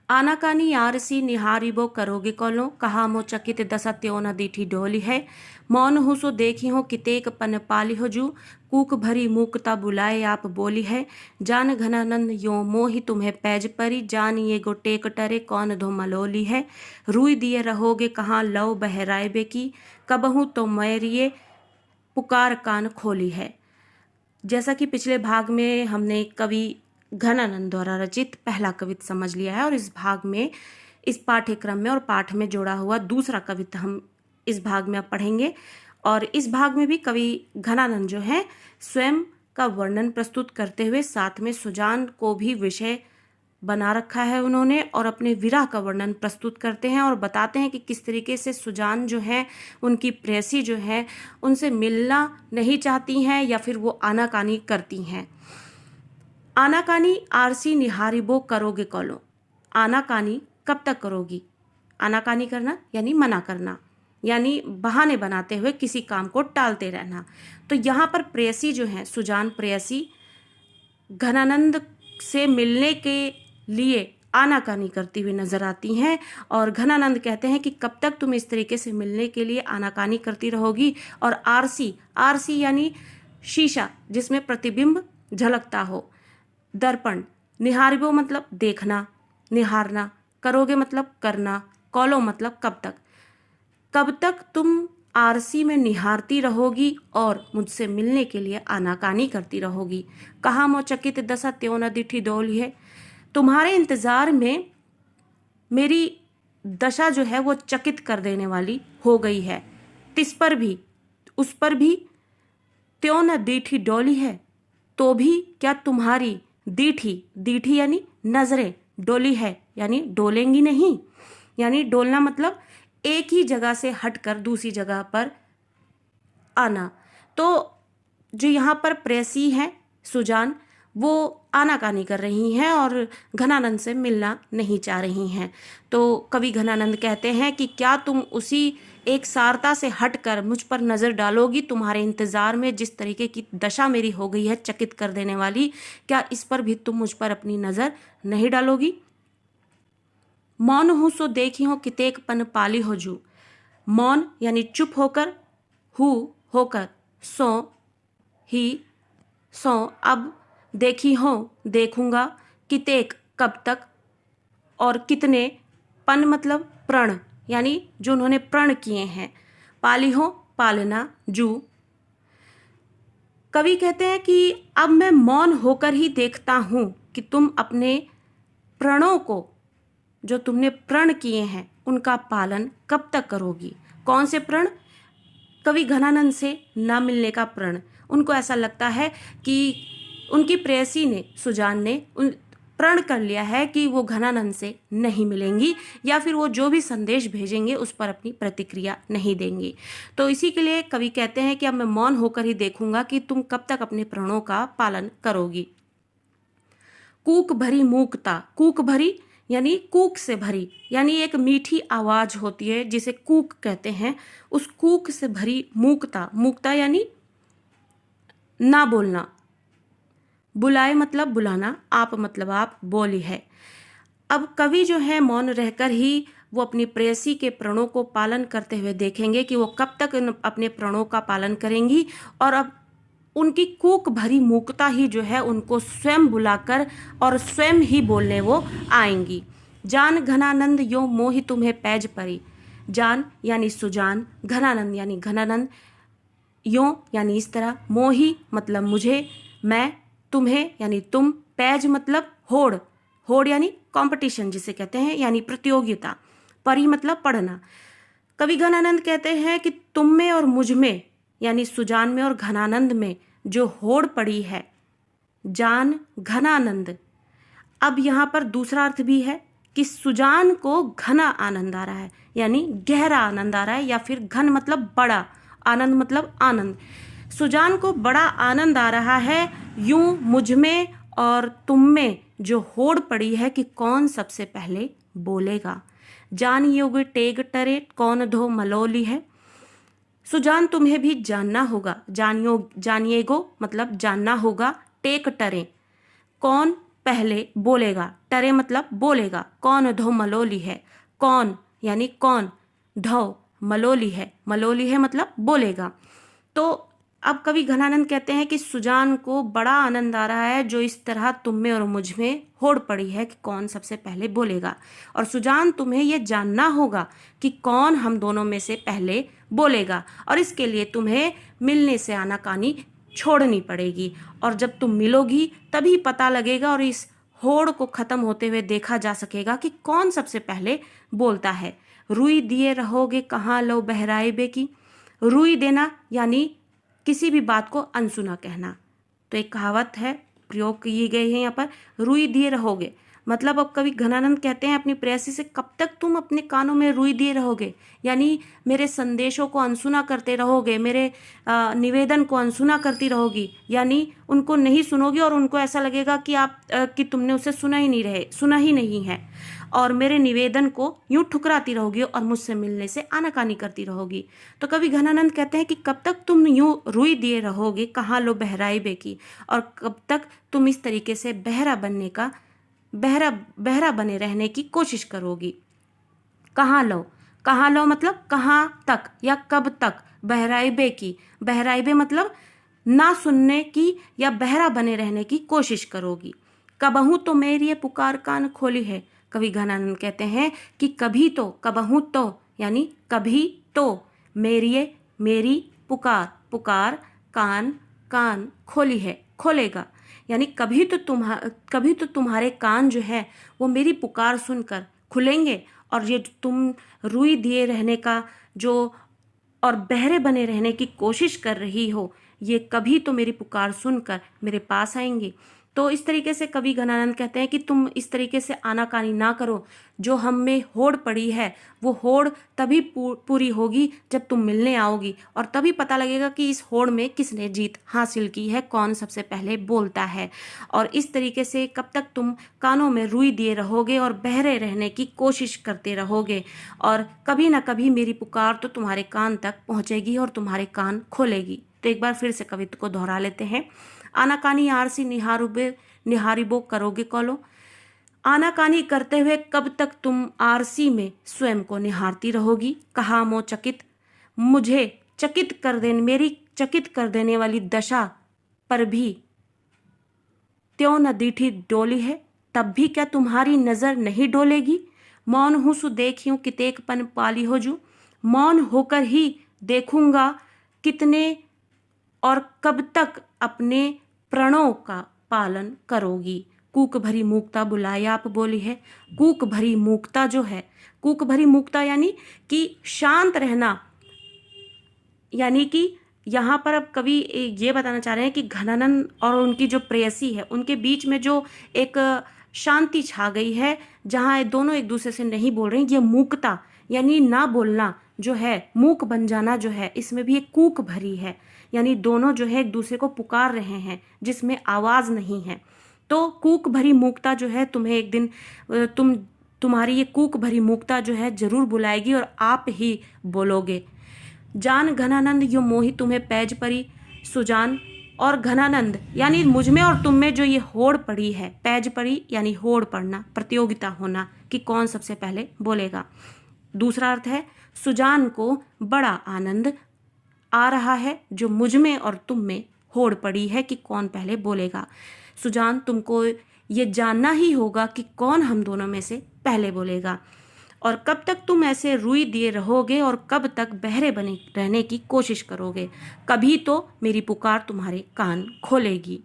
आनाकानी आरसी निहारिबो करोगे कौलो, कहा मो चकित दशा त्यो न दीठी डोली है। मौन हूँ सो देखी हो कितेक पन पाली हो जू, कूक भरी मूकता बुलाए आप बोली है। जान घनानंद यो मोहि तुम्हें पैज परी, जान ये गो टेक टरे कौन धो मलोली है। रुई दिए रहोगे कहाँ लव बहराए बेकी, कबहू तो मैरिए पुकार कान खोली है। जैसा कि पिछले भाग में हमने कवि घनानंद द्वारा रचित पहला कविता समझ लिया है और इस भाग में, इस पाठ्यक्रम में और पाठ में जोड़ा हुआ दूसरा कविता हम इस भाग में अब पढ़ेंगे। और इस भाग में भी कवि घनानंद जो है स्वयं का वर्णन प्रस्तुत करते हुए साथ में सुजान को भी विषय बना रखा है उन्होंने, और अपने विरह का वर्णन प्रस्तुत करते हैं और बताते हैं कि किस तरीके से सुजान जो है, उनकी प्रेयसी जो है, उनसे मिलना नहीं चाहती हैं या फिर वो आनाकानी करती हैं। आनाकानी आरसी निहारिबो करोगे कौलो, आनाकानी कब तक करोगी। आनाकानी करना यानी मना करना, यानी बहाने बनाते हुए किसी काम को टालते रहना। तो यहाँ पर प्रेयसी जो है, सुजान प्रेयसी घनानंद से मिलने के लिए आनाकानी करती हुई नजर आती हैं और घनानंद कहते हैं कि कब तक तुम इस तरीके से मिलने के लिए आनाकानी करती रहोगी। और आरसी, आरसी यानी शीशा जिसमें प्रतिबिंब झलकता हो, दर्पण, निहारिबो मतलब देखना, निहारना, करोगे मतलब करना, कौलो मतलब कब तक, कब तक तुम आरसी में निहारती रहोगी और मुझसे मिलने के लिए आनाकानी करती रहोगी। कहा मो चकित दशा त्यो न दिठी डोली है, तुम्हारे इंतजार में मेरी दशा जो है वो चकित कर देने वाली हो गई है। तिस पर भी, उस पर भी, त्यो न दीठी डोली है, तो भी क्या तुम्हारी दीठी, दीठी यानी नजरें, डोली है यानी डोलेंगी नहीं। यानी डोलना मतलब एक ही जगह से हटकर दूसरी जगह पर आना। तो जो यहाँ पर प्रेयसी है सुजान, वो आनाकानी कर रही हैं और घनानंद से मिलना नहीं चाह रही हैं। तो कवि घनानंद कहते हैं कि क्या तुम उसी एक सारता से हटकर मुझ पर नज़र डालोगी, तुम्हारे इंतज़ार में जिस तरीके की दशा मेरी हो गई है चकित कर देने वाली, क्या इस पर भी तुम मुझ पर अपनी नज़र नहीं डालोगी। मौन हूँ सो देखी हो कितेक पन पाली हो जू, मौन यानी चुप होकर, हूँ होकर, सो ही, सो अब, देखी हो देखूंगा, कितेक कब तक, और कितने, पन मतलब प्रण यानी जो उन्होंने प्रण किए हैं, पाली हो पालना, जू। कवि कहते हैं कि अब मैं मौन होकर ही देखता हूं कि तुम अपने प्रणों को, जो तुमने प्रण किए हैं उनका पालन कब तक करोगी। कौन से प्रण, कवि घनानंद से ना मिलने का प्रण। उनको ऐसा लगता है कि उनकी प्रेयसी ने, सुजान ने प्रण कर लिया है कि वो घनानंद से नहीं मिलेंगी या फिर वो जो भी संदेश भेजेंगे उस पर अपनी प्रतिक्रिया नहीं देंगी। तो इसी के लिए कवि कहते हैं कि अब मैं मौन होकर ही देखूंगा कि तुम कब तक अपने प्रणों का पालन करोगी। कूक भरी मूकता, कूक भरी यानी कूक से भरी, यानी एक मीठी आवाज होती है जिसे कूक कहते हैं, उस कूक से भरी मूकता, मूकता यानी ना बोलना, बुलाए मतलब बुलाना, आप मतलब आप, बोली है। अब कवि जो है मौन रहकर ही वो अपनी प्रेयसी के प्रणों को पालन करते हुए देखेंगे कि वो कब तक अपने प्रणों का पालन करेंगी। और अब उनकी कूक भरी मूकता ही जो है उनको स्वयं बुलाकर और स्वयं ही बोलने वो आएंगी। जान घनानंद यो मोहि तुम्हें पैज परी, जान यानी सुजान, घनानंद यानी घनानंद, यो यानी इस तरह, मोहि मतलब मुझे, मैं, तुम्हें यानी तुम, पैज मतलब होड़, होड़ यानी कंपटीशन जिसे कहते हैं यानी प्रतियोगिता, परी मतलब पढ़ना। कवि घनानंद कहते हैं कि तुम में और मुझ में यानी सुजान में और घनानंद में जो होड़ पड़ी है, जान घनानंद। अब यहाँ पर दूसरा अर्थ भी है कि सुजान को घना आनंद आ रहा है यानी गहरा आनंद आ रहा है, या फिर घन मतलब बड़ा, आनंद मतलब आनंद। सुजान को बड़ा आनंद आ रहा है यूं मुझ में और तुम में जो होड़ पड़ी है कि कौन सबसे पहले बोलेगा। जान योगे टेग टरे कौन धो मलोली है, सुजान तुम्हें भी जानना होगा, जानिएगो मतलब जानना होगा, टेक टरे कौन पहले बोलेगा। टरे मतलब बोलेगा। कौन धो मलोली है, कौन यानी कौन, धो मलोली है मतलब बोलेगा। तो अब कवि घनानंद कहते हैं कि सुजान को बड़ा आनंद आ रहा है जो इस तरह तुम में और मुझ में होड़ पड़ी है कि कौन सबसे पहले बोलेगा। और सुजान, तुम्हें यह जानना होगा कि कौन हम दोनों में से पहले बोलेगा, और इसके लिए तुम्हें मिलने से आनाकानी छोड़नी पड़ेगी। और जब तुम मिलोगी तभी पता लगेगा और इस होड़ को खत्म होते हुए देखा जा सकेगा कि कौन सबसे पहले बोलता है। रुई दिए रहोगे कहाँ लो बहराए बे की। रुई देना यानी किसी भी बात को अनसुना कहना। तो एक कहावत है, प्रयोग की गई है यहाँ पर, रुई दिए रहोगे मतलब अब कवि घनानंद कहते हैं अपनी प्रेयसी से, कब तक तुम अपने कानों में रुई दिए रहोगे, यानी मेरे संदेशों को अनसुना करते रहोगे, मेरे निवेदन को अनसुना करती रहोगी, यानी उनको नहीं सुनोगी और उनको ऐसा लगेगा कि तुमने उसे सुना ही नहीं है, और मेरे निवेदन को यूं ठुकराती रहोगी और मुझसे मिलने से आनाकानी करती रहोगी। तो कवि घनानंद कहते हैं कि कब तक तुम यूं रुई दिए रहोगे कहाँ लो बहराई बे की, और कब तक तुम इस तरीके से बहरा बने रहने की कोशिश करोगी। कहाँ लो मतलब कहाँ तक या कब तक। बहराइबे मतलब ना सुनने की या बहरा बने रहने की कोशिश करोगी। कबहू तो मेरी ये पुकार कान खोली है। कवि घनानंद कहते हैं कि कबहू तो यानी कभी तो, मेरी पुकार कान खोलेगा, यानी कभी तो तुम्हारे कान जो है वो मेरी पुकार सुनकर खुलेंगे, और ये तुम रुई दिए रहने का जो और बहरे बने रहने की कोशिश कर रही हो, ये कभी तो मेरी पुकार सुनकर मेरे पास आएंगे। तो इस तरीके से कवि घनानंद कहते हैं कि तुम इस तरीके से आनाकानी ना करो। जो हम में होड़ पड़ी है वो होड़ तभी पूरी होगी जब तुम मिलने आओगी, और तभी पता लगेगा कि इस होड़ में किसने जीत हासिल की है, कौन सबसे पहले बोलता है। और इस तरीके से कब तक तुम कानों में रुई दिए रहोगे और बहरे रहने की कोशिश करते रहोगे, और कभी ना कभी मेरी पुकार तो तुम्हारे कान तक पहुंचेगी और तुम्हारे कान खोलेगी। तो एक बार फिर से कविता को दोहरा लेते हैं। आनाकानी आरसी निहारिबो करोगे कॉलो। आनाकानी करते हुए कब तक तुम आरसी में स्वयं को निहारती रहोगी। कहा मो चकित, मुझे मेरी चकित कर देने वाली दशा पर भी त्यों न दीठी डोली है, तब भी क्या तुम्हारी नजर नहीं डोलेगी। मौन हूं सु देखियो कितेक पन पाली हो जू। मौन होकर ही देखूंगा कितने और कब तक अपने प्रणों का पालन करोगी। कूक भरी मूकता बुलाए आप बोली है। कूक भरी मूकता यानी कि शांत रहना, यानी कि यहाँ पर अब कवि ये बताना चाह रहे हैं कि घनानंद और उनकी जो प्रेयसी है उनके बीच में जो एक शांति छा गई है, जहाँ दोनों एक दूसरे से नहीं बोल रहे हैं। ये मूकता यानी ना बोलना जो है, मूक बन जाना जो है, इसमें भी एक कूक भरी है, यानी दोनों जो है एक दूसरे को पुकार रहे हैं जिसमें आवाज नहीं है। तो कूक भरी मूकता जो है तुम्हें एक दिन तुम्हारी ये कूक भरी मूकता जो है जरूर बुलाएगी और आप ही बोलोगे। जान घनानंद यो मोही तुम्हें पैज परी सुजान। और घनानंद यानी मुझ में और तुम में जो ये होड़ पड़ी है, पैज पड़ी यानी होड़ पड़ना, प्रतियोगिता होना कि कौन सबसे पहले बोलेगा। दूसरा अर्थ है सुजान को बड़ा आनंद आ रहा है जो मुझ में और तुम में होड़ पड़ी है कि कौन पहले बोलेगा। सुजान, तुमको ये जानना ही होगा कि कौन हम दोनों में से पहले बोलेगा, और कब तक तुम ऐसे रुई दिए रहोगे और कब तक बहरे बने रहने की कोशिश करोगे। कभी तो मेरी पुकार तुम्हारे कान खोलेगी।